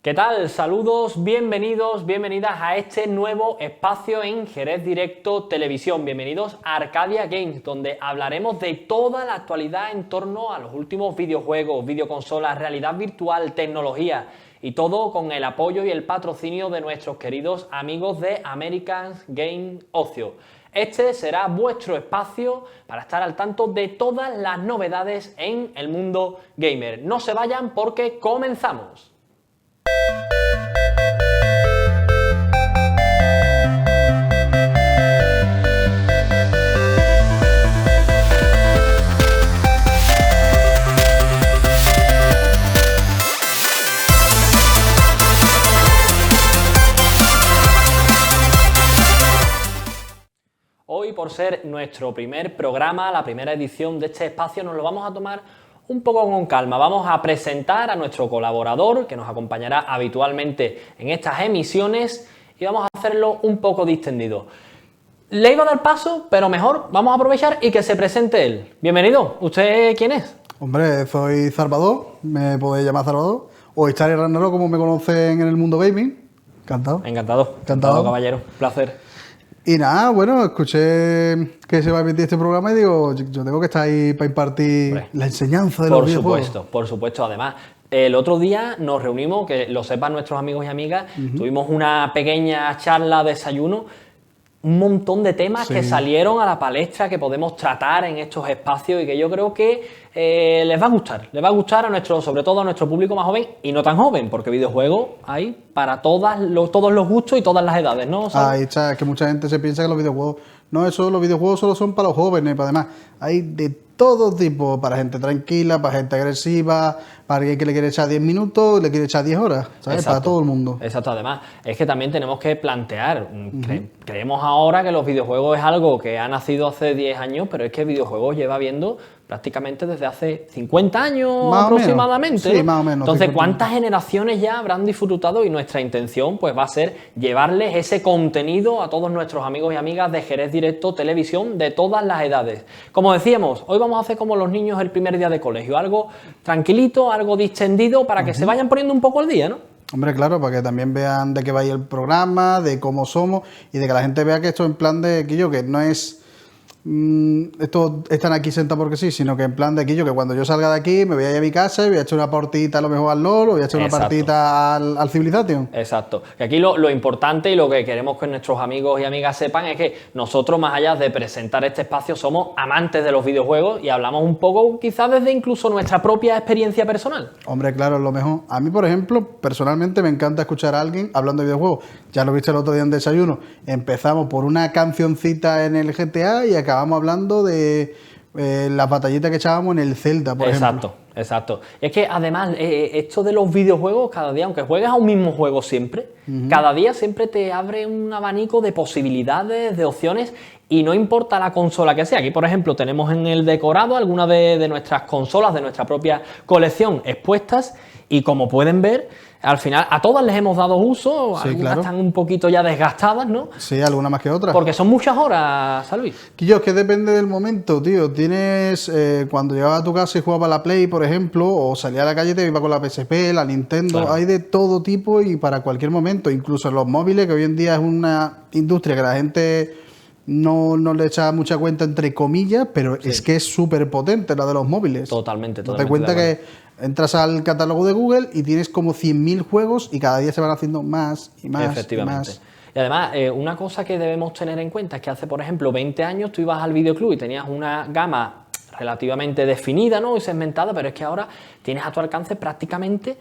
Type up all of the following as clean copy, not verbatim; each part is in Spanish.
¿Qué tal? Saludos, bienvenidos, bienvenidas a este nuevo espacio en Jerez Directo Televisión. Bienvenidos a Arcadia Games, donde hablaremos de toda la actualidad en torno a los últimos videojuegos, videoconsolas, realidad virtual, tecnología y todo con el apoyo y el patrocinio de nuestros queridos amigos de American Game Ocio. Este será vuestro espacio para estar al tanto de todas las novedades en el mundo gamer. No se vayan porque comenzamos. Hoy, por ser nuestro primer programa, la primera edición de este espacio, nos lo vamos a tomar un poco con calma. Vamos a presentar a nuestro colaborador, que nos acompañará habitualmente en estas emisiones, y vamos a hacerlo un poco distendido. Le iba a dar paso, pero mejor vamos a aprovechar y que se presente él. Bienvenido. ¿Usted quién es? Hombre, soy Salvador, me podéis llamar Salvador, o Starry Ragnarok, como me conocen en el mundo gaming. Encantado. Encantado, caballero. Placer. Y nada, bueno, escuché que se va a emitir este programa y digo, yo tengo que estar ahí para impartir la enseñanza de los videojuegos. Por supuesto. Además, el otro día nos reunimos, que lo sepan nuestros amigos y amigas, tuvimos una pequeña charla, desayuno, un montón de temas que salieron a la palestra que podemos tratar en estos espacios y que yo creo que les va a gustar a nuestro, sobre todo a nuestro público más joven y no tan joven, porque videojuegos hay para todos los gustos y todas las edades, ¿no? Ahí está, es que mucha gente se piensa que los videojuegos, los videojuegos solo son para los jóvenes, para además hay de todo tipo, para gente tranquila, para gente agresiva, para alguien que le quiere echar 10 minutos, le quiere echar 10 horas, ¿sabes? Exacto, para todo el mundo. Exacto, además, es que también tenemos que plantear, creemos ahora que los videojuegos es algo que ha nacido hace 10 años, pero es que videojuegos lleva viendo prácticamente desde hace 50 años más aproximadamente. Sí, más o menos. Entonces, ¿cuántas generaciones ya habrán disfrutado? Y nuestra intención pues va a ser llevarles ese contenido a todos nuestros amigos y amigas de Jerez Directo Televisión de todas las edades. Como decíamos, hoy vamos a hacer como los niños el primer día de colegio, algo tranquilito, algo distendido para que se vayan poniendo un poco al día, ¿no? Hombre, claro, para que también vean de qué va a ir el programa, de cómo somos y de que la gente vea que esto en plan de que no es estos están aquí sentados porque sí, sino que en plan de que cuando yo salga de aquí me voy a ir a mi casa y voy a echar una partidita a lo mejor al LoL o voy a echar una partidita al Civilization. Exacto. Que aquí lo importante y lo que queremos que nuestros amigos y amigas sepan es que nosotros, más allá de presentar este espacio, somos amantes de los videojuegos y hablamos un poco quizás desde incluso nuestra propia experiencia personal. Hombre, claro, es lo mejor. A mí, por ejemplo, personalmente me encanta escuchar a alguien hablando de videojuegos. Ya lo viste el otro día en Desayuno. Empezamos por una cancioncita en el GTA y acabamos hablando de las batallitas que echábamos en el Zelda, por ejemplo. Exacto. Es que además, esto de los videojuegos, cada día, aunque juegues a un mismo juego siempre, cada día siempre te abre un abanico de posibilidades, de opciones, y no importa la consola que sea. Aquí, por ejemplo, tenemos en el decorado algunas de nuestras consolas, de nuestra propia colección expuestas, y como pueden ver, al final a todas les hemos dado uso, sí, algunas claro. Están un poquito ya desgastadas, ¿no? Sí, algunas más que otras. Porque son muchas horas, ¿sabes, Luis? Quillo, es que depende del momento, tío. Tienes, cuando llegaba a tu casa y jugaba a la Play, por ejemplo, o salía a la calle y te iba con la PSP, la Nintendo, claro. Hay de todo tipo y para cualquier momento, incluso en los móviles, que hoy en día es una industria que la gente no le echa mucha cuenta, entre comillas, pero es que es súper potente la de los móviles. Totalmente. Te das cuenta que entras al catálogo de Google y tienes como 100.000 juegos y cada día se van haciendo más y más. Efectivamente. Y más. Y además, una cosa que debemos tener en cuenta es que hace, por ejemplo, 20 años tú ibas al videoclub y tenías una gama relativamente definida, ¿no? Y segmentada, pero es que ahora tienes a tu alcance prácticamente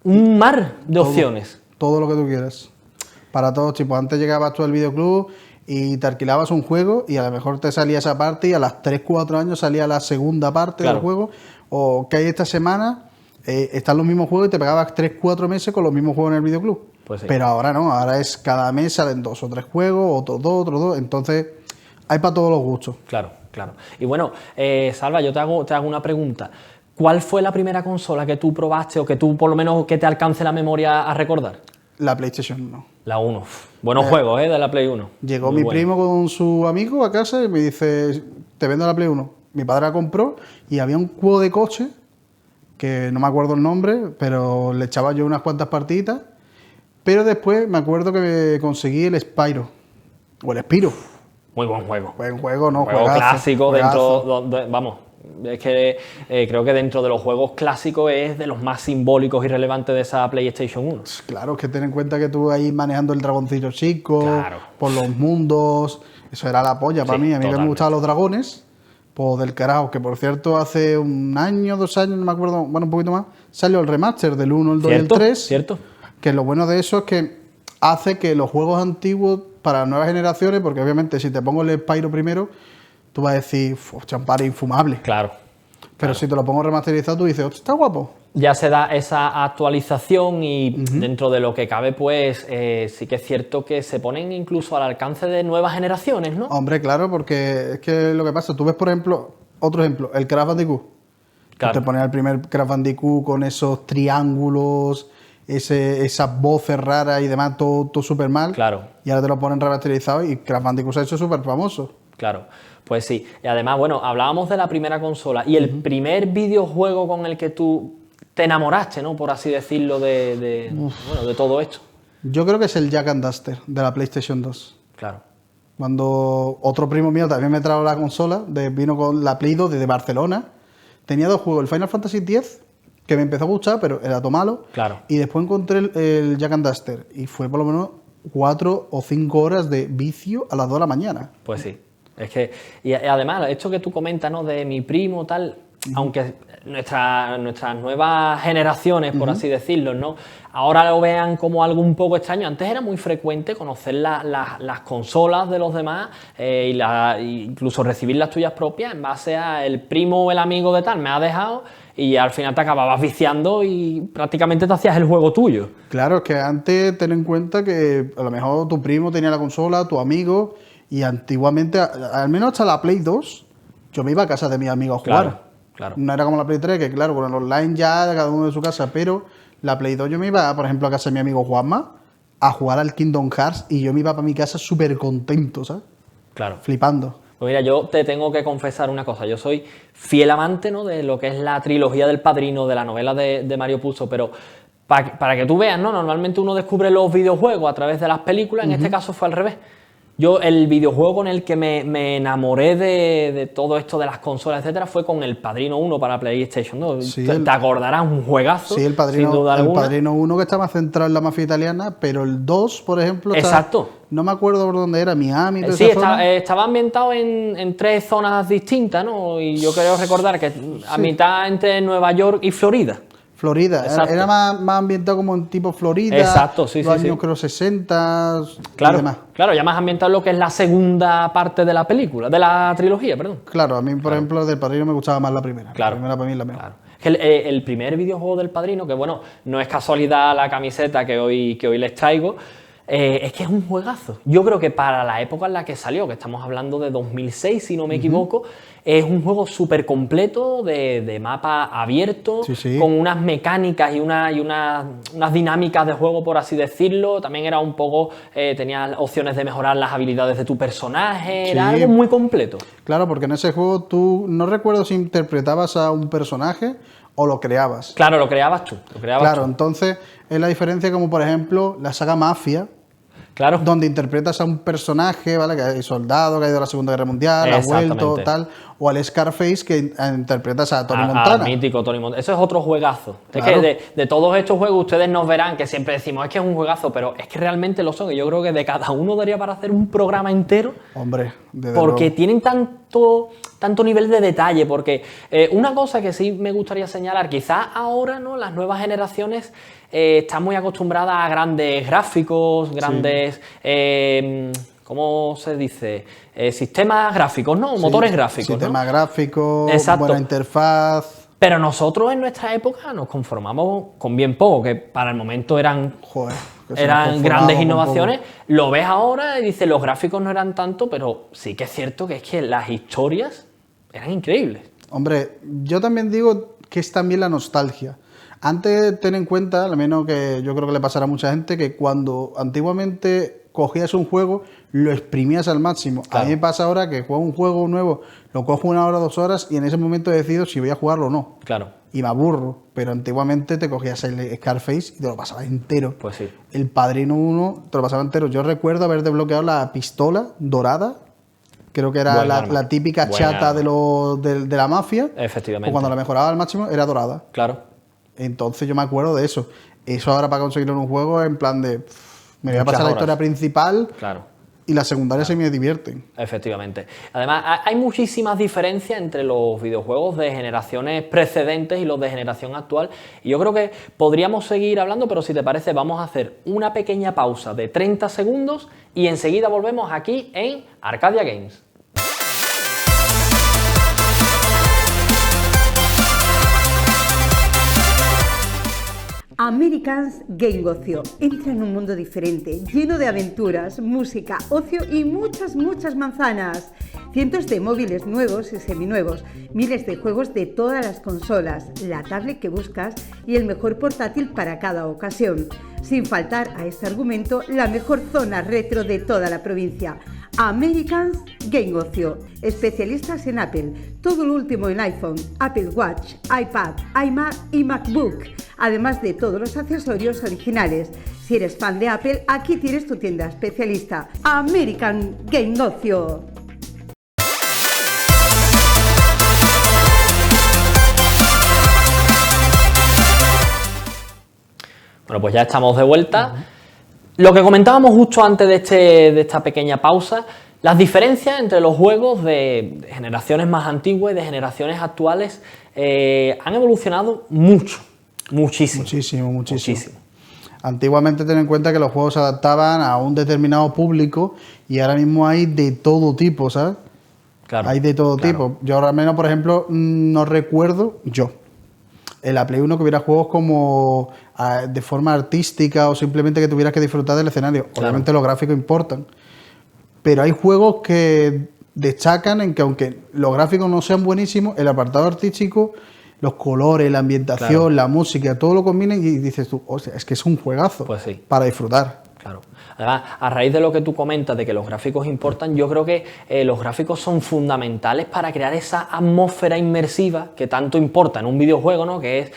un mar de opciones. Todo lo que tú quieras. Para todos tipos. Antes llegabas tú al videoclub y te alquilabas un juego y a lo mejor te salía esa parte y a las 3-4 años salía la segunda parte del juego. O que hay esta semana, están los mismos juegos y te pegabas 3-4 meses con los mismos juegos en el videoclub. Pues sí. Pero ahora no, ahora es cada mes salen 2 o 3 juegos, otros 2, entonces hay para todos los gustos. Claro. Y bueno, Salva, yo te hago una pregunta. ¿Cuál fue la primera consola que tú probaste o que tú por lo menos que te alcance la memoria a recordar? La PlayStation 1. La 1. Buenos juegos, de la Play 1. Llegó mi primo con su amigo a casa y me dice, te vendo la Play 1. Mi padre la compró y había un juego de coche que no me acuerdo el nombre, pero le echaba yo unas cuantas partiditas. Pero después me acuerdo que me conseguí el Spyro, o el Spyro. Muy buen juego. Buen juego, ¿no? Juego Juegazo, clásico juegazo. vamos, es que creo que dentro de los juegos clásicos es de los más simbólicos y relevantes de esa PlayStation 1. Claro, es que ten en cuenta que tú ahí manejando el dragoncillo chico, Claro. por los mundos, eso era la polla para Sí, mí. A mí que me totalmente. gustaban los dragones, pues del carajo, que por cierto hace un año, 2 años, no me acuerdo, bueno, un poquito más, salió el remaster del 1, el 2 y el ¿Cierto? 3. ¿Cierto? Que lo bueno de eso es que hace que los juegos antiguos para las nuevas generaciones, porque obviamente si te pongo el Spyro primero, tú vas a decir, champar infumable. Claro. Pero si te lo pongo remasterizado, tú dices, "Hostia, está guapo". Ya se da esa actualización y dentro de lo que cabe, pues sí que es cierto que se ponen incluso al alcance de nuevas generaciones, ¿no? Hombre, claro, porque es que lo que pasa, tú ves, por ejemplo, otro ejemplo, el Crash Bandicoot. Claro. Tú te pones el primer Crash Bandicoot con esos triángulos, esas voces raras y demás, todo súper mal. Claro. Y ahora te lo ponen remasterizado y Crash Bandicoot se ha hecho súper famoso. Claro, pues sí. Y además, bueno, hablábamos de la primera consola y el primer videojuego con el que tú te enamoraste, ¿no? Por así decirlo, bueno, de todo esto. Yo creo que es el Jack and Daxter de la PlayStation 2. Claro. Cuando otro primo mío también me trajo la consola, vino con la Play 2 desde Barcelona. Tenía 2 juegos, el Final Fantasy X, que me empezó a gustar, pero era todo malo. Claro. Y después encontré el Jack and Daxter. Y fue por lo menos 4 o 5 horas de vicio a las 2 de la mañana. Pues sí. Es que, y además, esto que tú comentas, ¿no? De mi primo, tal, aunque nuestras nuevas generaciones, por así decirlo, ¿no? Ahora lo vean como algo un poco extraño. Antes era muy frecuente conocer las consolas de los demás incluso recibir las tuyas propias en base a el primo o el amigo de tal me ha dejado y al final te acababas viciando y prácticamente te hacías el juego tuyo. Claro, es que antes ten en cuenta que a lo mejor tu primo tenía la consola, tu amigo, y antiguamente, al menos hasta la Play 2, yo me iba a casa de mis amigos a jugar. Claro, claro. No era como la Play 3, que claro, con el online ya de cada uno de su casa, pero la Play 2 yo me iba, por ejemplo, a casa de mi amigo Juanma a jugar al Kingdom Hearts y yo me iba para mi casa súper contento, ¿sabes? Claro. Flipando. Pues mira, yo te tengo que confesar una cosa. Yo soy fiel amante, ¿no? De lo que es la trilogía del Padrino, de la novela de Mario Puzo, pero para que tú veas, ¿no? Normalmente uno descubre los videojuegos a través de las películas, en este caso fue al revés. Yo, el videojuego con el que me enamoré de todo esto de las consolas, etcétera, fue con el Padrino 1 para PlayStation 2. Sí, te acordarás, un juegazo, Sí, el sin duda el alguna. Padrino 1 que está más centrado en la mafia italiana, pero el 2, por ejemplo, Exacto. No me acuerdo por dónde era, Miami, toda Sí, esa zona. estaba ambientado en 3 zonas distintas, ¿no? Y yo creo recordar que a mitad entre Nueva York y Florida. Florida, Exacto. era más ambientado como en tipo Florida, Exacto, sí, los sí, años sí. creo 60 y Claro, demás. claro, ya más ambientado en lo que es la segunda parte de la película, de la trilogía, perdón. Claro, a mí, por ejemplo, del Padrino me gustaba más la primera. Claro. La primera para mí es la mejor. Claro. Es que el primer videojuego del Padrino, que bueno, no es casualidad la camiseta que hoy les traigo, es que es un juegazo. Yo creo que para la época en la que salió, que estamos hablando de 2006, si no me equivoco, es un juego súper completo, de mapa abierto, Sí, sí. con unas mecánicas y unas dinámicas de juego, por así decirlo. También era un poco, tenía opciones de mejorar las habilidades de tu personaje, era Sí. algo muy completo. Claro, porque en ese juego tú, no recuerdo si interpretabas a un personaje o lo creabas. Claro, lo creabas tú. Claro, entonces es la diferencia como, por ejemplo, la saga Mafia, Claro. donde interpretas a un personaje, ¿vale? Que es soldado, que ha ido a la Segunda Guerra Mundial, ha vuelto, Exactamente. tal. O al Scarface, que interpretas a Tony Al Montana. mítico Tony Montana. Eso es otro juegazo. Claro. Es que de todos estos juegos ustedes nos verán que siempre decimos es que es un juegazo, pero es que realmente lo son. Y yo creo que de cada uno daría para hacer un programa entero Hombre, desde porque luego. tienen tanto nivel de detalle. Porque una cosa que sí me gustaría señalar, quizás ahora, ¿no? Las nuevas generaciones están muy acostumbradas a grandes gráficos, grandes... ¿cómo se dice? Sistemas gráficos, ¿no? Motores gráficos, Sistema ¿no? gráfico, Exacto. buena interfaz. Pero nosotros en nuestra época nos conformamos con bien poco, que para el momento eran Joder, que se nos eran conformamos grandes con innovaciones. poco. Lo ves ahora y dices, los gráficos no eran tanto, pero sí que es cierto que es que las historias eran increíbles. Hombre, yo también digo que es también la nostalgia. Antes, ten en cuenta, al menos que yo creo que le pasará a mucha gente, que cuando antiguamente cogías un juego, lo exprimías al máximo. Claro. A mí me pasa ahora que juego un juego nuevo, lo cojo 1 hora, 2 horas y en ese momento decido si voy a jugarlo o no. Claro. y me aburro. Pero antiguamente te cogías el Scarface y te lo pasabas entero. Pues sí. El Padrino 1 te lo pasaba entero. Yo recuerdo haber desbloqueado la pistola dorada. Creo que era la típica chata de la mafia. Efectivamente. O cuando la mejoraba al máximo era dorada. Claro. Entonces yo me acuerdo de eso. Eso ahora para conseguirlo en un juego es en plan de... me voy a pasar la historia principal. Claro. Y las secundarias se me divierten. Efectivamente. Además, hay muchísimas diferencias entre los videojuegos de generaciones precedentes y los de generación actual. Y yo creo que podríamos seguir hablando, pero si te parece, vamos a hacer una pequeña pausa de 30 segundos y enseguida volvemos aquí en Arcadia Games. Americans Game Ocio. Entra en un mundo diferente, lleno de aventuras, música, ocio y muchas manzanas. Cientos de móviles nuevos y seminuevos, miles de juegos de todas las consolas, la tablet que buscas y el mejor portátil para cada ocasión. Sin faltar a este argumento, la mejor zona retro de toda la provincia. Americans Game Ocio, especialistas en Apple, todo lo último en iPhone, Apple Watch, iPad, iMac y MacBook, además de todos los accesorios originales. Si eres fan de Apple, aquí tienes tu tienda especialista, American Game Ocio. Bueno, pues ya estamos de vuelta. Lo que comentábamos justo antes de esta pequeña pausa, las diferencias entre los juegos de generaciones más antiguas y de generaciones actuales han evolucionado muchísimo. Antiguamente ten en cuenta que los juegos se adaptaban a un determinado público y ahora mismo hay de todo tipo, ¿sabes? Claro, hay de todo tipo. Yo ahora menos, por ejemplo, no recuerdo en la Play 1 que hubiera juegos como de forma artística o simplemente que tuvieras que disfrutar del escenario. Claro. Obviamente los gráficos importan, pero hay juegos que destacan en que aunque los gráficos no sean buenísimos, el apartado artístico, los colores, la ambientación, la música, todo lo combinan y dices tú, hostia, es que es un juegazo para disfrutar. Claro. Además, a raíz de lo que tú comentas de que los gráficos importan, yo creo que los gráficos son fundamentales para crear esa atmósfera inmersiva que tanto importa en un videojuego, ¿no? Que es,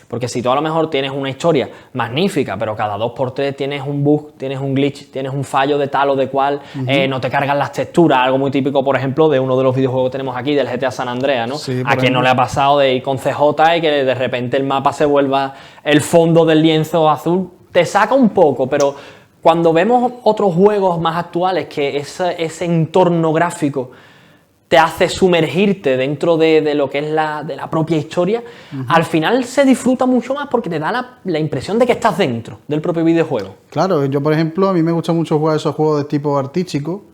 porque si tú a lo mejor tienes una historia magnífica, pero cada 2x3 tienes un bug, tienes un glitch, tienes un fallo de tal o de cual, no te cargan las texturas, algo muy típico, por ejemplo, de uno de los videojuegos que tenemos aquí, del GTA San Andreas, ¿no? Sí, a quien no le ha pasado de ir con CJ y que de repente el mapa se vuelva el fondo del lienzo azul, te saca un poco, pero cuando vemos otros juegos más actuales que ese entorno gráfico te hace sumergirte dentro de lo que es de la propia historia, al final se disfruta mucho más porque te da la impresión de que estás dentro del propio videojuego. Claro, yo por ejemplo, a mí me gusta mucho jugar esos juegos de tipo artístico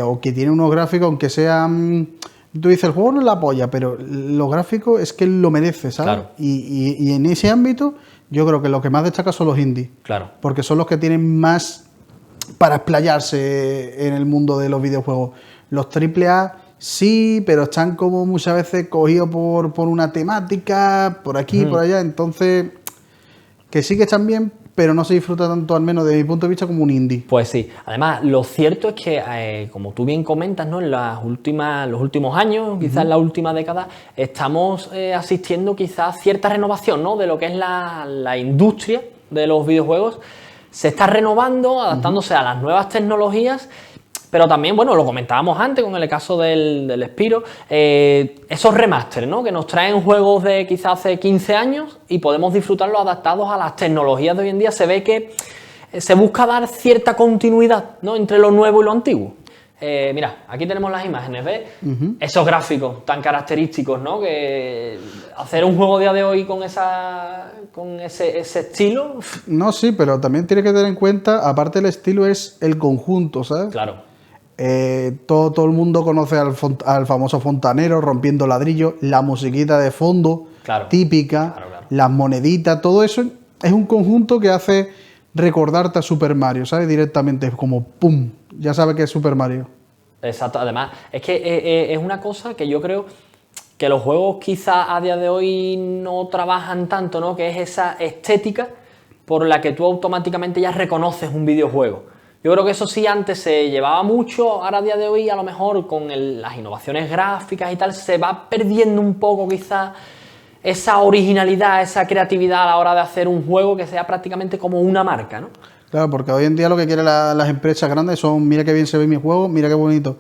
o que tienen unos gráficos, aunque sean... Tú dices, el juego no es la polla, pero los gráficos es que lo merece, ¿sabes? Claro. Y en ese ámbito yo creo que lo que más destaca son los indies. Claro. Porque son los que tienen más para explayarse en el mundo de los videojuegos. Los AAA sí, pero están como muchas veces cogidos por una temática, por aquí, por allá. Entonces, que sí que están bien, pero no se disfruta tanto, al menos desde mi punto de vista, como un indie. Pues sí. Además, lo cierto es que, como tú bien comentas, ¿no? En los últimos años, quizás en la última década, estamos asistiendo quizás a cierta renovación, ¿no? De lo que es la industria de los videojuegos. Se está renovando, adaptándose a las nuevas tecnologías, pero también, bueno, lo comentábamos antes con el caso del Spyro, esos remaster, ¿no? Que nos traen juegos de quizás hace 15 años y podemos disfrutarlos adaptados a las tecnologías de hoy en día. Se ve que se busca dar cierta continuidad, ¿no? Entre lo nuevo y lo antiguo. Mira, aquí tenemos las imágenes, ¿ves? Esos gráficos tan característicos, ¿no? Que hacer un juego a día de hoy con ese estilo... No, sí, pero también tiene que tener en cuenta, aparte del estilo, es el conjunto, ¿sabes? Claro. Todo el mundo conoce al famoso fontanero rompiendo ladrillos, la musiquita de fondo, típica, las moneditas, todo eso es un conjunto que hace recordarte a Super Mario, ¿sabes? Directamente, es como ¡pum! Ya sabes que es Super Mario. Exacto, además, es que es una cosa que yo creo que los juegos quizás a día de hoy no trabajan tanto, ¿no? Que es esa estética por la que tú automáticamente ya reconoces un videojuego. Yo creo que eso sí antes se llevaba mucho, ahora a día de hoy a lo mejor con las innovaciones gráficas y tal se va perdiendo un poco quizás esa originalidad, esa creatividad a la hora de hacer un juego que sea prácticamente como una marca, ¿no? Claro, porque hoy en día lo que quieren las empresas grandes son, mira qué bien se ve mi juego, mira qué bonito,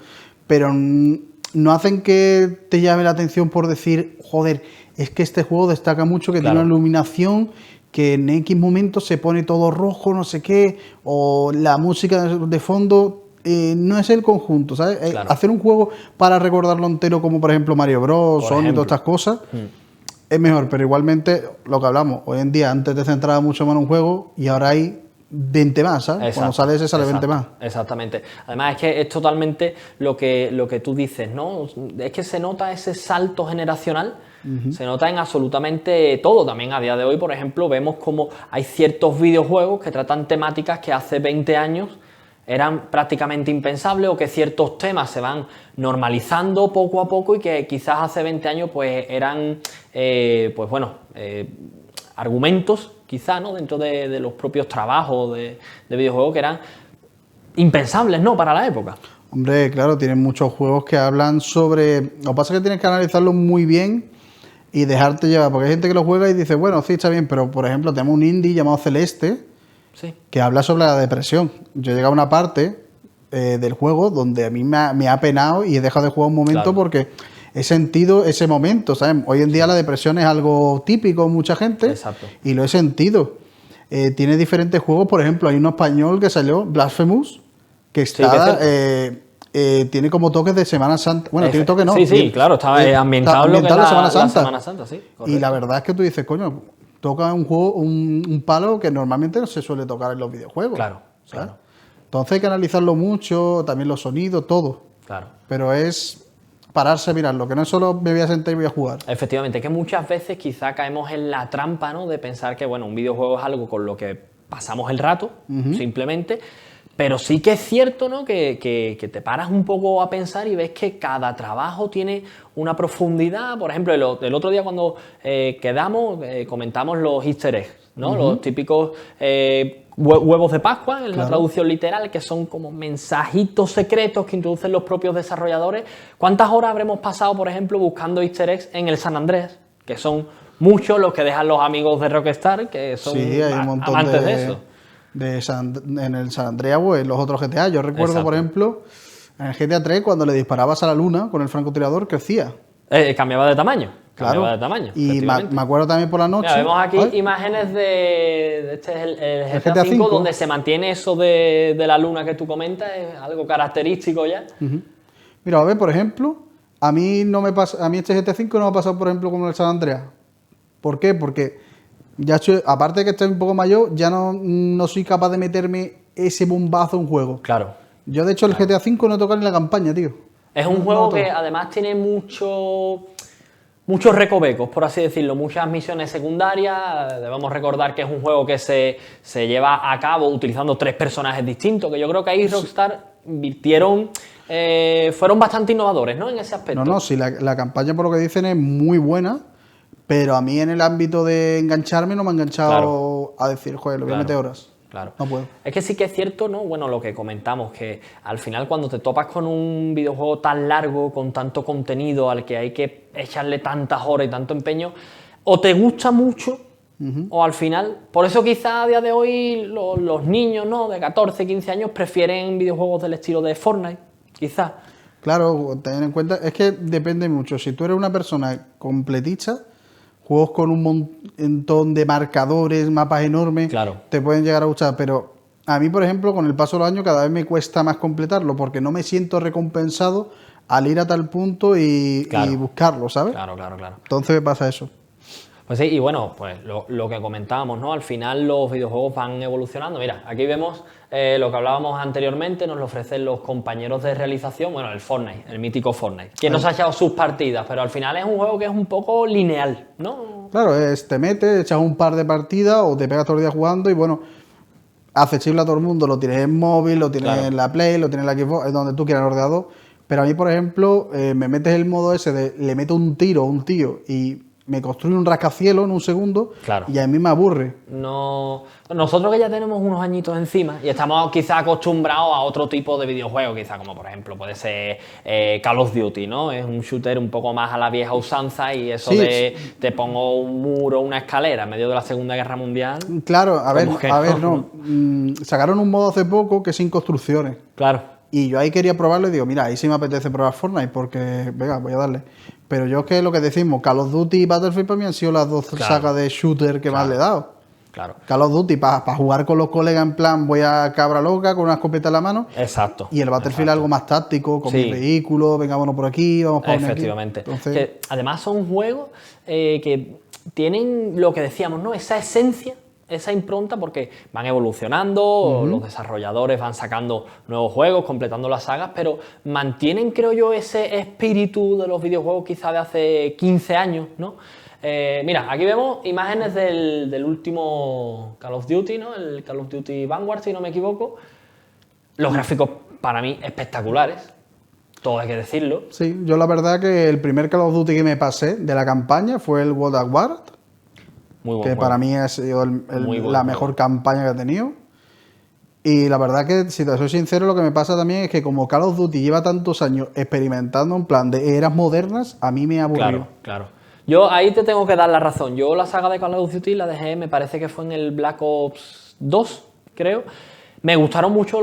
pero no hacen que te llame la atención por decir, joder, es que este juego destaca mucho, que tiene una iluminación, que en X momentos se pone todo rojo, no sé qué, o la música de fondo, no es el conjunto, ¿sabes? Claro. Hacer un juego para recordarlo entero, como por ejemplo Mario Bros, Sonic, todas estas cosas, es mejor, pero igualmente, lo que hablamos, hoy en día antes te centraba mucho más en un juego y ahora hay 20 más, ¿sabes? Exacto, cuando sale ese sale 20 más. Exactamente. Además es que es totalmente lo que tú dices, ¿no? Es que se nota ese salto generacional, se nota en absolutamente todo. También a día de hoy, por ejemplo, vemos como hay ciertos videojuegos que tratan temáticas que hace 20 años eran prácticamente impensables, o que ciertos temas se van normalizando poco a poco y que quizás hace 20 años pues eran, argumentos quizá, ¿no? Dentro de los propios trabajos de videojuegos que eran impensables, ¿no? Para la época. Hombre, claro, tienen muchos juegos que hablan sobre... Lo que pasa es que tienes que analizarlo muy bien y dejarte llevar, porque hay gente que lo juega y dice, bueno, sí, está bien, pero por ejemplo tenemos un indie llamado Celeste, sí, que habla sobre la depresión. Yo he llegado a una parte del juego donde a mí me ha penado y he dejado de jugar un momento, claro, porque he sentido ese momento, ¿sabes? Hoy en día la depresión es algo típico en mucha gente. Exacto. Y lo he sentido. Tiene diferentes juegos, por ejemplo, hay uno español que salió, Blasphemous, que está... Sí, tiene como toques de Semana Santa. Bueno, tiene toques, no. Sí, claro, está ambientado lo que es la Semana Santa, sí. Correcto. Y la verdad es que tú dices, coño, toca un juego, un palo que normalmente no se suele tocar en los videojuegos. Claro, ¿sabes? claro. Entonces hay que analizarlo mucho, también los sonidos, todo. Claro. Pero es pararse a mirarlo, que no es solo me voy a sentar y voy a jugar. Efectivamente, que muchas veces quizá caemos en la trampa, ¿no? De pensar que, bueno, un videojuego es algo con lo que pasamos el rato, simplemente. Pero sí que es cierto, ¿no? Que te paras un poco a pensar y ves que cada trabajo tiene una profundidad. Por ejemplo, el otro día cuando quedamos, comentamos los easter eggs, ¿no? Los típicos huevos de Pascua, en la traducción literal, que son como mensajitos secretos que introducen los propios desarrolladores. ¿Cuántas horas habremos pasado, por ejemplo, buscando easter eggs en el San Andreas? Que son muchos los que dejan los amigos de Rockstar, que son hay un montón amantes de eso. En el San Andreas o en los otros GTA. Yo recuerdo, por ejemplo, en el GTA 3, cuando le disparabas a la luna con el francotirador, crecía. Cambiaba de tamaño. Claro. Cambiaba de tamaño. Y me acuerdo también por la noche. Mira, vemos aquí imágenes de este es el GTA 5, donde se mantiene eso de la luna que tú comentas, es algo característico ya. Mira, a ver, por ejemplo, a mí este GTA 5 no me ha pasado, por ejemplo, como el San Andreas. ¿Por qué? Porque ya aparte de que estoy un poco mayor, ya no soy capaz de meterme ese bombazo en un juego. Claro. Yo, de hecho, el GTA 5 no he tocado ni la campaña, tío. Es un juego que además tiene muchos recovecos, por así decirlo, muchas misiones secundarias. Debemos recordar que es un juego que se lleva a cabo utilizando 3 personajes distintos, que yo creo que ahí Rockstar fueron bastante innovadores, ¿no? En ese aspecto. No, sí, la campaña, por lo que dicen, es muy buena. Pero a mí en el ámbito de engancharme no me ha enganchado a decir, joder, lo voy a meter horas. Claro. No puedo. Es que sí que es cierto, ¿no? Bueno, lo que comentamos, que al final cuando te topas con un videojuego tan largo, con tanto contenido, al que hay que echarle tantas horas y tanto empeño, o te gusta mucho, o al final... Por eso quizá a día de hoy los niños, ¿no? De 14, 15 años prefieren videojuegos del estilo de Fortnite, quizá. Claro, ten en cuenta, es que depende mucho. Si tú eres una persona completista, juegos con un montón de marcadores, mapas enormes, te pueden llegar a gustar. Pero a mí, por ejemplo, con el paso de los años cada vez me cuesta más completarlo porque no me siento recompensado al ir a tal punto y buscarlo, ¿sabes? Claro. Entonces me pasa eso. Pues sí, y bueno, pues lo que comentábamos, ¿no? Al final los videojuegos van evolucionando. Mira, aquí vemos lo que hablábamos anteriormente, nos lo ofrecen los compañeros de realización, bueno, el Fortnite, el mítico Fortnite, que nos ha echado sus partidas, pero al final es un juego que es un poco lineal, ¿no? Claro, te metes, echas un par de partidas o te pegas todo el día jugando y bueno, accesible a todo el mundo, lo tienes en móvil, lo tienes en la Play, lo tienes en la Xbox, donde tú quieras, en el ordenador. Pero a mí, por ejemplo, me metes el modo ese de le meto un tiro a un tío y me construye un rascacielos en un segundo Claro. y a mí me aburre. No, nosotros que ya tenemos unos añitos encima y estamos quizá acostumbrados a otro tipo de videojuegos, quizá como por ejemplo puede ser Call of Duty, ¿no? Es un shooter un poco más a la vieja usanza y eso Sí, de te pongo un muro, una escalera en medio de la Segunda Guerra Mundial. Claro, a ver, ¿Cómo que no. Sacaron un modo hace poco que es sin construcciones. Claro, Y yo ahí quería probarlo y digo, mira, ahí sí me apetece probar Fortnite porque, venga, voy a darle. Pero yo es que lo que decimos, Call of Duty y Battlefield para mí han sido las dos Claro. sagas de shooter que más le he dado. claro. Call of Duty para jugar con los colegas en plan voy a cabra loca con una escopeta en la mano. Exacto. Y el Battlefield algo más táctico, con Sí. mi vehículo, venga, vámonos por aquí, vamos por aquí. Efectivamente. Entonces, Que además son juegos que tienen lo que decíamos, ¿no? Esa esencia, esa impronta, porque van evolucionando, los desarrolladores van sacando nuevos juegos, completando las sagas, pero mantienen, creo yo, ese espíritu de los videojuegos quizá de hace 15 años, ¿no? Mira, aquí vemos imágenes del último Call of Duty, ¿no? El Call of Duty Vanguard, si no me equivoco. Los gráficos, para mí, espectaculares. Todo hay que decirlo. sí, yo la verdad que el primer Call of Duty que me pasé de la campaña fue el World at War, Muy buen que juego. para mí ha sido Muy buen la juego. mejor campaña que he tenido. Y la verdad que, si te soy sincero, lo que me pasa también es que como Call of Duty lleva tantos años experimentando en plan de eras modernas, a mí me aburrió. Claro, claro. Yo ahí te tengo que dar la razón. Yo la saga de Call of Duty la dejé, me parece que fue en el Black Ops 2, creo. Me gustaron mucho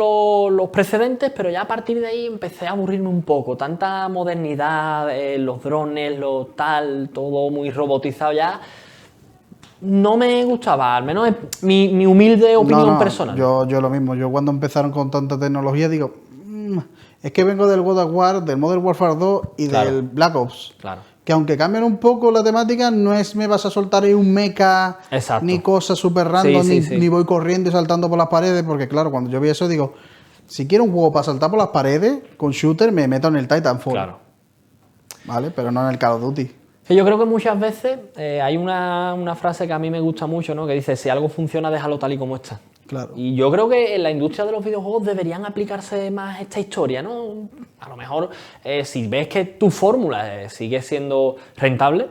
los precedentes, pero ya a partir de ahí empecé a aburrirme un poco. Tanta modernidad, los drones, lo tal, todo muy robotizado ya. No me gustaba, al menos es mi humilde opinión personal. Yo lo mismo. Yo cuando empezaron con tanta tecnología digo, es que vengo del World at War, del Modern Warfare 2 y Claro. del Black Ops. Claro. Que aunque cambian un poco la temática, no es me vas a soltar ahí un mecha, Exacto. ni cosas súper random, Sí, sí. ni voy corriendo y saltando por las paredes, porque claro, cuando yo vi eso digo, si quiero un juego para saltar por las paredes, con shooter me meto en el Titanfall. Claro. ¿Vale? Pero no en el Call of Duty. Que yo creo que muchas veces hay una frase que a mí me gusta mucho, ¿no? Que dice, si algo funciona, déjalo tal y como está. Claro. Y yo creo que en la industria de los videojuegos deberían aplicarse más esta historia, ¿no? A lo mejor, si ves que tu fórmula sigue siendo rentable,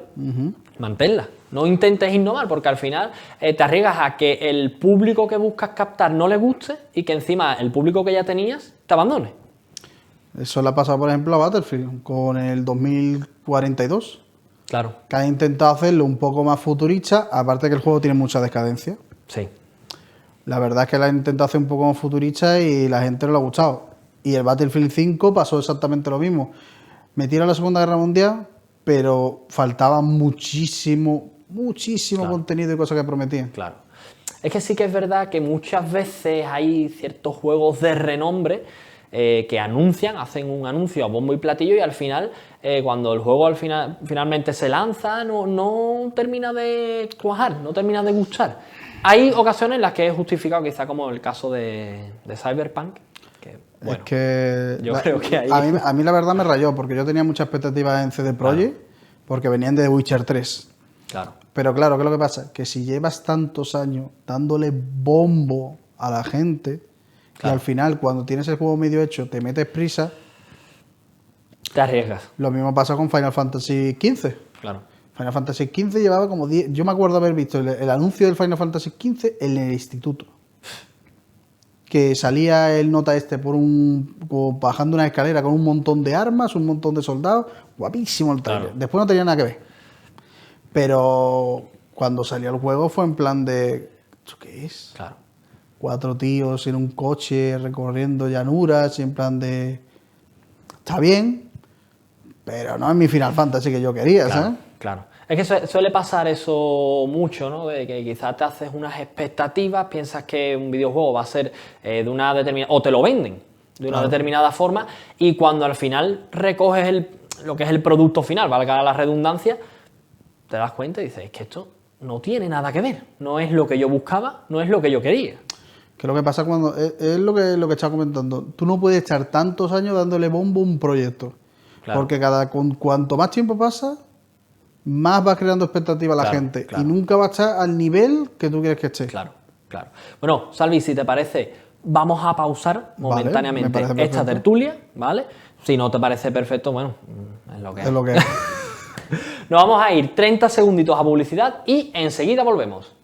manténla. No intentes innovar, porque al final te arriesgas a que el público que buscas captar no le guste y que encima el público que ya tenías te abandone. Eso le ha pasado, por ejemplo, a Battlefield con el 2042, Claro, que ha intentado hacerlo un poco más futurista, aparte que el juego tiene mucha decadencia. sí. La verdad es que la ha intentado hacer un poco más futurista y la gente no le ha gustado. Y el Battlefield 5 pasó exactamente lo mismo. Metieron la Segunda Guerra Mundial, pero faltaba muchísimo Claro. contenido y cosas que prometían. Claro. Es que sí que es verdad que muchas veces hay ciertos juegos de renombre que anuncian, hacen un anuncio a bombo y platillo y al final, cuando el juego finalmente se lanza, no termina de cuajar, no termina de gustar. Hay ocasiones en las que es justificado, quizá como el caso de Cyberpunk, que bueno, Es que yo creo que ahí... a mí la verdad me rayó, porque yo tenía muchas expectativas en CD Projekt, porque venían de The Witcher 3. Claro, Pero claro, ¿qué es lo que pasa? Que si llevas tantos años dándole bombo a la gente, y Claro. al final, cuando tienes el juego medio hecho, te metes prisa, te arriesgas, lo mismo pasa con Final Fantasy XV. claro. Final Fantasy XV llevaba como 10... Yo me acuerdo haber visto el anuncio del Final Fantasy XV en el instituto. Que salía el nota como bajando una escalera con un montón de armas, un montón de soldados. Guapísimo el trailer. Claro. Después no tenía nada que ver. Pero cuando salió el juego fue en plan de... ¿Esto qué es? Claro. 4 tíos en un coche recorriendo llanuras y en plan de... Está bien, pero no es mi Final Fantasy que yo quería, Claro, ¿sabes? claro. Es que suele pasar eso mucho, ¿no? De que quizás te haces unas expectativas, piensas que un videojuego va a ser de una determinada... o te lo venden de una determinada forma y cuando al final recoges lo que es el producto final, valga la redundancia, te das cuenta y dices, es que esto no tiene nada que ver, no es lo que yo buscaba, no es lo que yo quería. Que lo que pasa cuando... Es lo que estaba comentando. Tú no puedes estar tantos años dándole bombo a un proyecto. Claro. Porque cuanto más tiempo pasa, más vas creando expectativa a la Claro, gente. claro. Y nunca va a estar al nivel que tú quieres que esté. Claro, claro. Bueno, Salvi, si te parece, vamos a pausar me momentáneamente parece esta perfecto. tertulia, ¿vale? Si no te parece perfecto, bueno, es lo que Es lo que es. Nos vamos a ir 30 segunditos a publicidad y enseguida volvemos.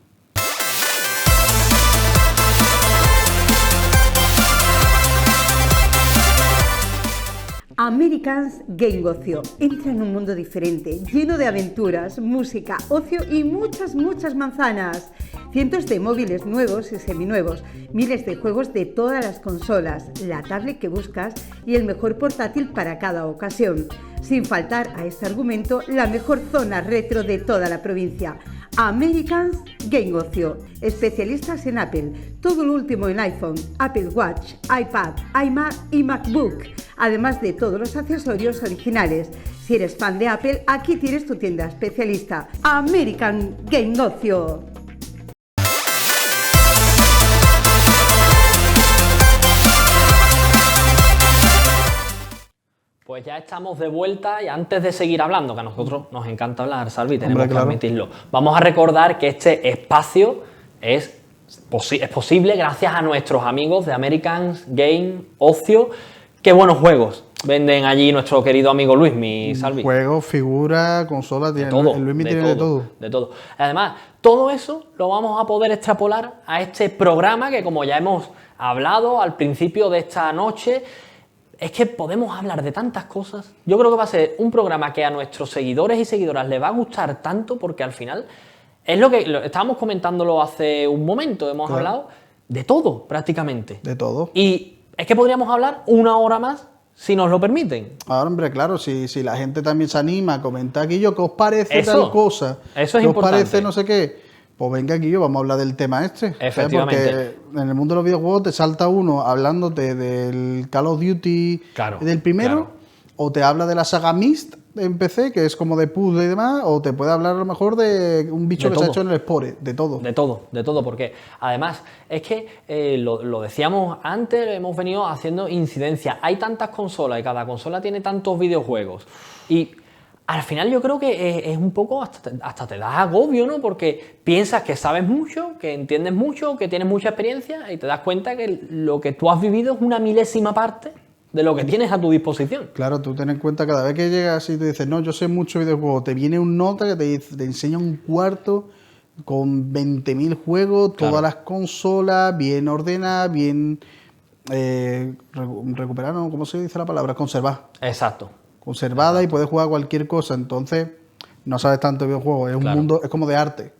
Americans Game Ocio. Entra en un mundo diferente, lleno de aventuras, música, ocio y muchas manzanas. Cientos de móviles nuevos y seminuevos, miles de juegos de todas las consolas, la tablet que buscas y el mejor portátil para cada ocasión. Sin faltar a este argumento, la mejor zona retro de toda la provincia. Americans Game Ocio, especialistas en Apple, todo lo último en iPhone, Apple Watch, iPad, iMac y MacBook, además de todos los accesorios originales. Si eres fan de Apple, aquí tienes tu tienda especialista, American Game Ocio. Pues ya estamos de vuelta y antes de seguir hablando, que a nosotros nos encanta hablar, Salvi, tenemos que admitirlo, vamos a recordar que este espacio es posible gracias a nuestros amigos de Americans Game Ocio. Qué buenos juegos venden allí nuestro querido amigo Luismi, Salvi. Juegos, figuras, consolas, el Luismi tiene de todo. De todo. Además, todo eso lo vamos a poder extrapolar a este programa que, como ya hemos hablado al principio de esta noche, es que podemos hablar de tantas cosas. Yo creo que va a ser un programa que a nuestros seguidores y seguidoras les va a gustar tanto porque al final es lo que estábamos comentándolo hace un momento. Hemos hablado de todo prácticamente. De todo. Y es que podríamos hablar una hora más si nos lo permiten. Ahora, hombre, claro, si la gente también se anima a comentar aquí yo, ¿qué os parece tal cosa? Eso es ¿Qué importante. os parece no sé qué? Pues venga aquí yo, vamos a hablar del tema este. Efectivamente. Porque en el mundo de los videojuegos te salta uno hablándote del Call of Duty del primero, o te habla de la saga Myst en PC, que es como de puzzle y demás, o te puede hablar a lo mejor de un bicho que se ha hecho en el Spore, de todo. De todo, porque además es que lo decíamos antes, hemos venido haciendo incidencia. Hay tantas consolas y cada consola tiene tantos videojuegos. Y al final yo creo que es un poco, hasta te da agobio, ¿no? Porque piensas que sabes mucho, que entiendes mucho, que tienes mucha experiencia y te das cuenta que lo que tú has vivido es una milésima parte de lo que tienes a tu disposición. Claro, tú ten en cuenta cada vez que llegas y te dices, no, yo sé mucho videojuegos, te viene un nota que te enseña un cuarto con 20.000 juegos, todas las consolas, bien ordenadas, bien recuperadas, ¿no? ¿Cómo se dice la palabra? Conservadas. Exacto. Conservada y puedes jugar cualquier cosa, entonces no sabes tanto de videojuegos, es un mundo, es como de arte.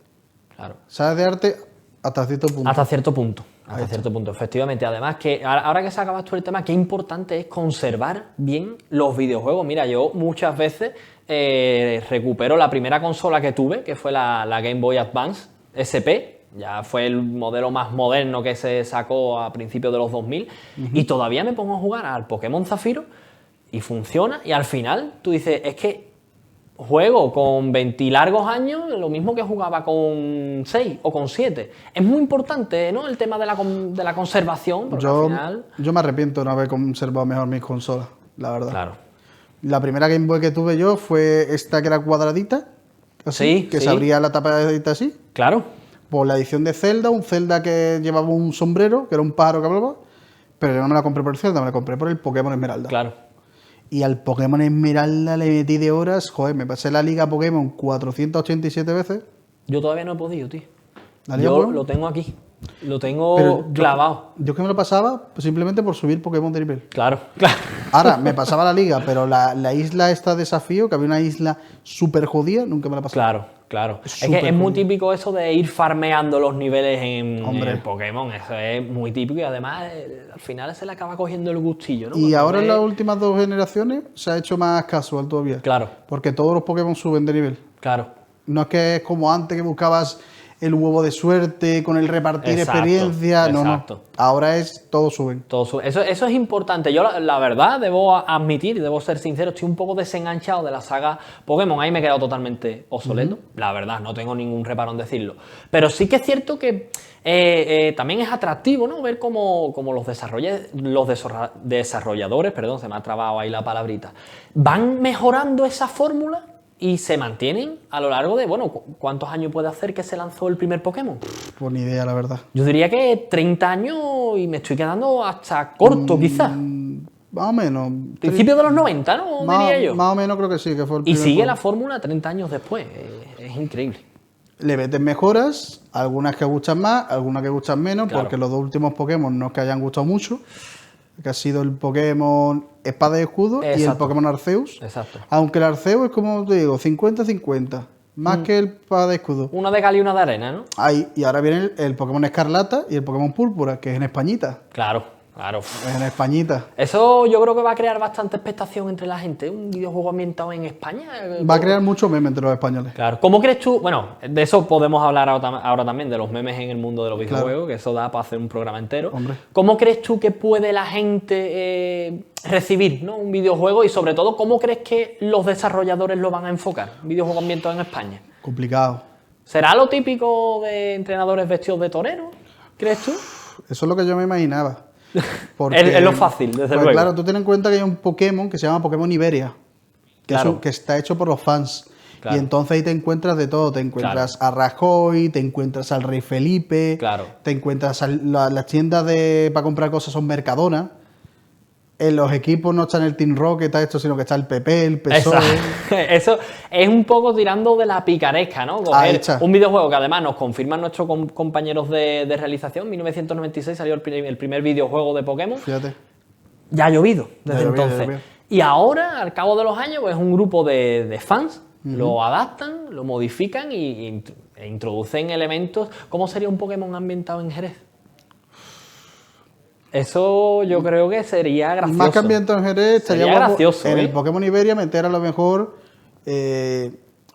Claro. Sabes de arte hasta cierto punto. Hasta cierto punto, efectivamente. Además, que ahora que sacabas tú el tema, qué importante es conservar bien los videojuegos. Mira, yo muchas veces recupero la primera consola que tuve, que fue la Game Boy Advance SP. Ya fue el modelo más moderno que se sacó a principios de los 2000. Y todavía me pongo a jugar al Pokémon Zafiro y funciona. Y al final tú dices, es que juego con 20 y largos años lo mismo que jugaba con 6 o con 7. Es muy importante, ¿no?, el tema de la conservación, porque al final... Yo me arrepiento de no haber conservado mejor mis consolas, la verdad. Claro. La primera Game Boy que tuve yo fue esta que era cuadradita, así, Sí, que sí. se abría la tapadita así. Claro. Por la edición de Zelda, un Zelda que llevaba un sombrero, que era un pájaro que hablaba, pero yo no me la compré por el Zelda, me la compré por el Pokémon Esmeralda. Claro. Y al Pokémon Esmeralda le metí de horas, joder, me pasé la liga Pokémon 487 veces. Yo todavía no he podido, tío. ¿La liga Yo Pokémon? lo tengo aquí. Lo tengo Pero clavado. Yo que me lo pasaba simplemente por subir Pokémon de nivel. Claro. Ahora, me pasaba la liga, pero la isla esta desafío, que había una isla súper jodida, nunca me la pasaba. Claro. Es que Súper es muy jodido. típico eso de ir farmeando los niveles en Hombre. el Pokémon. Eso es muy típico y además al final se le acaba cogiendo el gustillo, ¿no? Y Cuando ahora en ves- las últimas 2 generaciones se ha hecho más casual todavía. Claro, Porque todos los Pokémon suben de nivel. claro. No es que es como antes que buscabas el huevo de suerte con el repartir Exacto, experiencia. No, exacto. no. Ahora es todo suben. Eso es importante. Yo, la verdad, debo admitir y debo ser sincero, estoy un poco desenganchado de la saga Pokémon. Ahí me he quedado totalmente obsoleto. La verdad, no tengo ningún reparo en decirlo. Pero sí que es cierto que también es atractivo, ¿no?, ver cómo los desarrolladores, perdón, se me ha trabado ahí la palabrita, van mejorando esa fórmula y se mantienen a lo largo de, bueno, ¿cuántos años puede hacer que se lanzó el primer Pokémon? Pues ni idea, la verdad. Yo diría que 30 años y me estoy quedando hasta corto, quizás. Más o menos. Principio de los 90, ¿no? Diría yo. Más o menos creo que sí, que fue el Y primer sigue juego. la fórmula 30 años después. Es increíble. Le meten mejoras, algunas que gustan más, algunas que gustan menos, Claro. porque los dos últimos Pokémon no es que hayan gustado mucho, que ha sido el Pokémon Espada y Escudo y el Exacto. Pokémon Arceus. Exacto. Aunque el Arceus es como te digo, 50-50, más que el Espada y Escudo. Una de cal y una de arena, ¿no? Ahí, y ahora viene el Pokémon Escarlata y el Pokémon Púrpura, que es en Españita. Claro, claro. Es en Españita. Eso yo creo que va a crear bastante expectación entre la gente. Un videojuego ambientado en España. Va a crear mucho meme entre los españoles. Claro. ¿Cómo crees tú? Bueno, de eso podemos hablar ahora también, de los memes en el mundo de los videojuegos, que eso da para hacer un programa entero. Hombre. ¿Cómo crees tú que puede la gente recibir, ¿no? un videojuego? Y sobre todo, ¿cómo crees que los desarrolladores lo van a enfocar? Un videojuego ambientado en España. Complicado. ¿Será lo típico de entrenadores vestidos de torero? ¿Crees tú? Eso es lo que yo me imaginaba. Es lo fácil, desde luego. Claro, tú ten en cuenta que hay un Pokémon que se llama Pokémon Iberia, que, Claro. que está hecho por los fans. Claro. Y entonces ahí te encuentras de todo. Te encuentras a Rajoy, te encuentras al Rey Felipe, Claro. te encuentras las tiendas para comprar cosas son Mercadona. En los equipos no está en el Team Rocket, está esto, sino que está el PP, el PSOE. Exacto. Eso es un poco tirando de la picaresca, ¿no? Ahí Coger está. un videojuego que además nos confirman nuestros compañeros de realización. En 1996 salió el primer videojuego de Pokémon. Fíjate. Ya ha llovido desde Ya ha llovido, entonces. ya ha llovido. Y ahora, al cabo de los años, pues un grupo de fans lo adaptan, lo modifican e introducen elementos. ¿Cómo sería un Pokémon ambientado en Jerez? Eso yo creo que sería gracioso. Más que ambientado en Jerez, estaría Sería guapo gracioso, en ¿eh? el Pokémon Iberia meter a lo mejor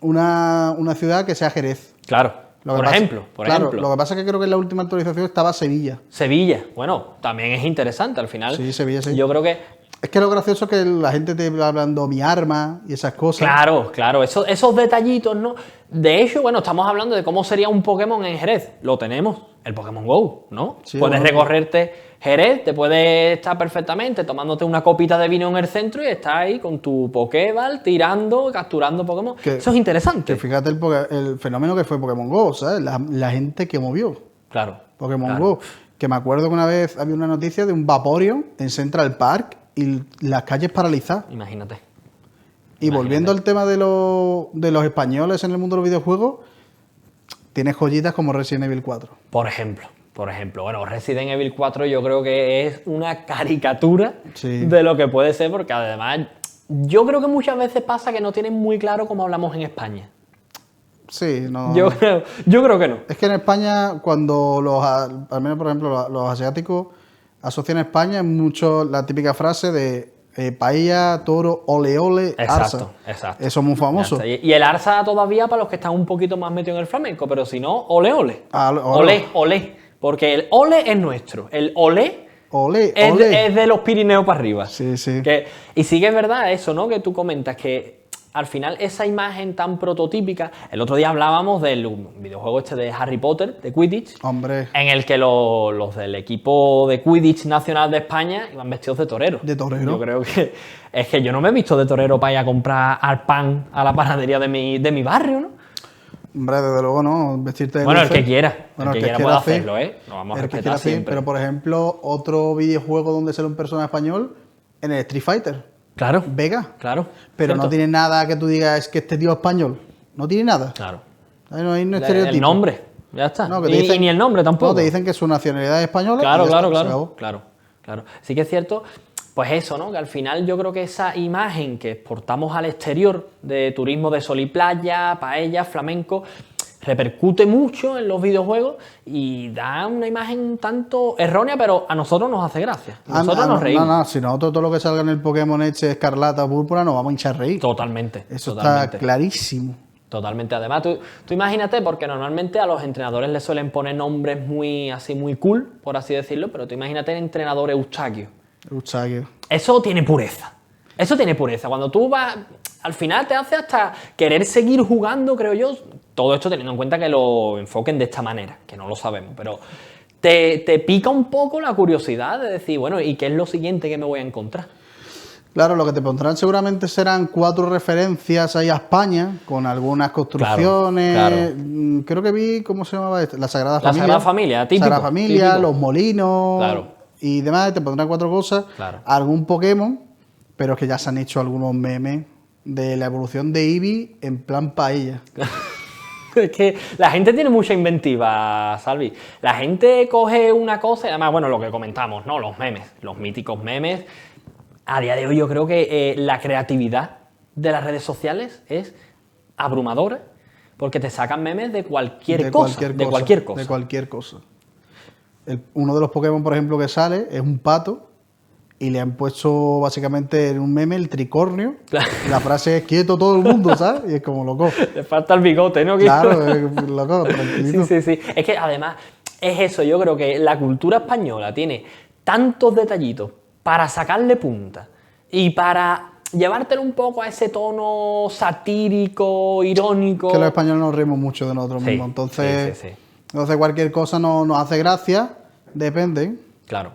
una ciudad que sea Jerez. Claro, Lo que por pasa- ejemplo. Claro, lo que pasa es que creo que en la última actualización estaba Sevilla. Sevilla, bueno, también es interesante al final. Sí, Sevilla, sí. Yo creo que, Es que lo gracioso es que la gente te va hablando mi arma y esas cosas. claro, esos detallitos, ¿no? De hecho, bueno, estamos hablando de cómo sería un Pokémon en Jerez. Lo tenemos, el Pokémon GO, ¿no? Sí, puedes bueno. recorrerte Jerez, te puedes estar perfectamente tomándote una copita de vino en el centro y estás ahí con tu Pokéball tirando, capturando Pokémon. Que- Eso es interesante. Que fíjate el fenómeno que fue Pokémon GO, ¿sabes? La gente que movió Claro. Pokémon claro. GO. Que me acuerdo que una vez había una noticia de un Vaporeon en Central Park y las calles paralizadas. Imagínate. Y volviendo al tema de los españoles en el mundo de los videojuegos, tienes joyitas como Resident Evil 4. Por ejemplo. Bueno, Resident Evil 4 yo creo que es una caricatura Sí. de lo que puede ser, porque además yo creo que muchas veces pasa que no tienen muy claro cómo hablamos en España. Sí, no. Yo creo que no. Es que en España, cuando al menos por ejemplo los asiáticos asocian a España mucho la típica frase de paella, toro, ole ole, arsa. Exacto. Eso es muy Ya famoso. está. Y el arsa todavía para los que están un poquito más metidos en el flamenco, pero si no, ole ole. Ah, ole. Ole. Porque el ole es nuestro. El ole Ole, es, ole. es de los Pirineos para arriba. Sí, sí. Y sí que es verdad eso, ¿no? Que tú comentas que al final esa imagen tan prototípica. El otro día hablábamos del videojuego este de Harry Potter, de Quidditch, Hombre, en el que los del equipo de Quidditch nacional de España iban vestidos de torero. De torero. Yo creo que es que yo no me he visto de torero para ir a comprar al pan a la panadería de mi barrio, ¿no? hombre, desde luego no, vestirte de Bueno, el dulce. que quiera. Bueno, el que quiera puede hacer, hacerlo, ¿eh? Lo vamos a el que respetar quiera hacer, siempre. pero por ejemplo, otro videojuego donde sale un personaje español, en el Street Fighter, Claro, Vega. claro. Pero no cierto. tiene nada que tú digas, es que este tío es español. No tiene nada. Claro. Ahí no hay un estereotipo. El nombre, ya está. No, que te y, dicen- y ni el nombre tampoco. No, te dicen que su nacionalidad es española. Claro, y ya claro, está, se claro, acabó. claro. Sí que es cierto, pues eso, ¿no? Que al final yo creo que esa imagen que exportamos al exterior de turismo de sol y playa, paella, flamenco, repercute mucho en los videojuegos y da una imagen un tanto errónea, pero a nosotros nos hace gracia. Nosotros nos reímos. No, si nosotros todo lo que salga en el Pokémon este, Escarlata o Púrpura, nos vamos a hinchar a reír. Totalmente. Eso totalmente. está clarísimo. Totalmente. Además, tú imagínate, porque normalmente a los entrenadores les suelen poner nombres muy así, muy cool, por así decirlo, pero tú imagínate el entrenador Eustaquio. Eustaquio. Eso tiene pureza. Eso tiene pureza. Cuando tú vas, al final te hace hasta querer seguir jugando, creo yo. Todo esto teniendo en cuenta que lo enfoquen de esta manera, que no lo sabemos, pero te pica un poco la curiosidad de decir, bueno, ¿y qué es lo siguiente que me voy a encontrar? Claro, lo que te pondrán seguramente serán 4 referencias ahí a España, con algunas construcciones. claro. Creo que vi, ¿cómo se llamaba esto? La Sagrada La Familia. Sagrada Familia, típico, Sagrada Familia, típico. los molinos. Claro. y demás, te pondrán 4 cosas, Claro. algún Pokémon, pero es que ya se han hecho algunos memes de la evolución de Eevee en plan paella. Es que la gente tiene mucha inventiva, Salvi. La gente coge una cosa y además, bueno, lo que comentamos, ¿no? Los memes, los míticos memes. A día de hoy yo creo que la creatividad de las redes sociales es abrumadora porque te sacan memes de cualquier cosa. De cualquier cosa. Uno de los Pokémon, por ejemplo, que sale es un pato y le han puesto básicamente en un meme el tricornio. Claro. La frase es quieto todo el mundo, ¿sabes? Y es como loco. Le falta el bigote, ¿no? Claro, es loco, tranquilito. Sí. Es que además es eso, yo creo que la cultura española tiene tantos detallitos para sacarle punta y para llevártelo un poco a ese tono satírico, irónico. Que los españoles nos reímos mucho de nosotros mismos. Entonces, entonces cualquier cosa nos hace gracia, depende, Claro.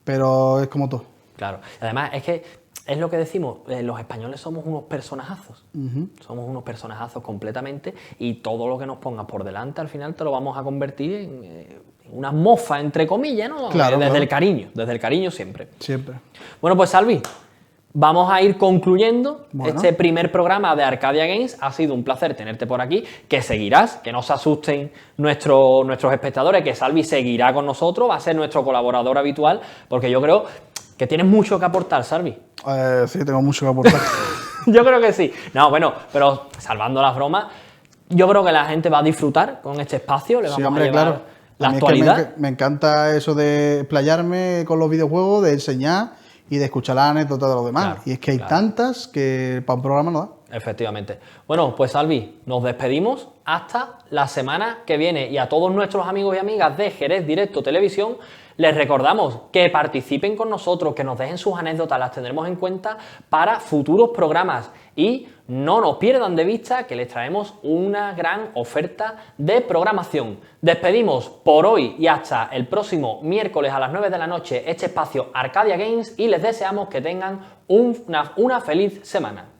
pero es como todo. Claro. Además, es que es lo que decimos, los españoles somos unos personajazos. Somos unos personajazos completamente y todo lo que nos pongas por delante al final te lo vamos a convertir en una mofa, entre comillas, ¿no? Claro, desde el cariño siempre. Siempre. Bueno, pues Salvi, vamos a ir concluyendo Bueno. este primer programa de Arcadia Games. Ha sido un placer tenerte por aquí, que seguirás, que no se asusten nuestros espectadores, que Salvi seguirá con nosotros, va a ser nuestro colaborador habitual, porque yo creo que tienes mucho que aportar, Salvi. Sí, tengo mucho que aportar. Yo creo que sí. No, bueno, pero salvando las bromas, yo creo que la gente va a disfrutar con este espacio, le vamos Sí, hombre, a llevar claro. la A mí es que actualidad. me encanta eso de explayarme con los videojuegos, de enseñar y de escuchar las anécdotas de los demás. Claro, y es que hay claro. tantas que para un programa no da. Efectivamente. Bueno, pues Salvi, nos despedimos hasta la semana que viene y a todos nuestros amigos y amigas de Jerez Directo Televisión les recordamos que participen con nosotros, que nos dejen sus anécdotas, las tendremos en cuenta para futuros programas y no nos pierdan de vista que les traemos una gran oferta de programación. Despedimos por hoy y hasta el próximo miércoles a las 9 de la noche este espacio Arcadia Games y les deseamos que tengan una feliz semana.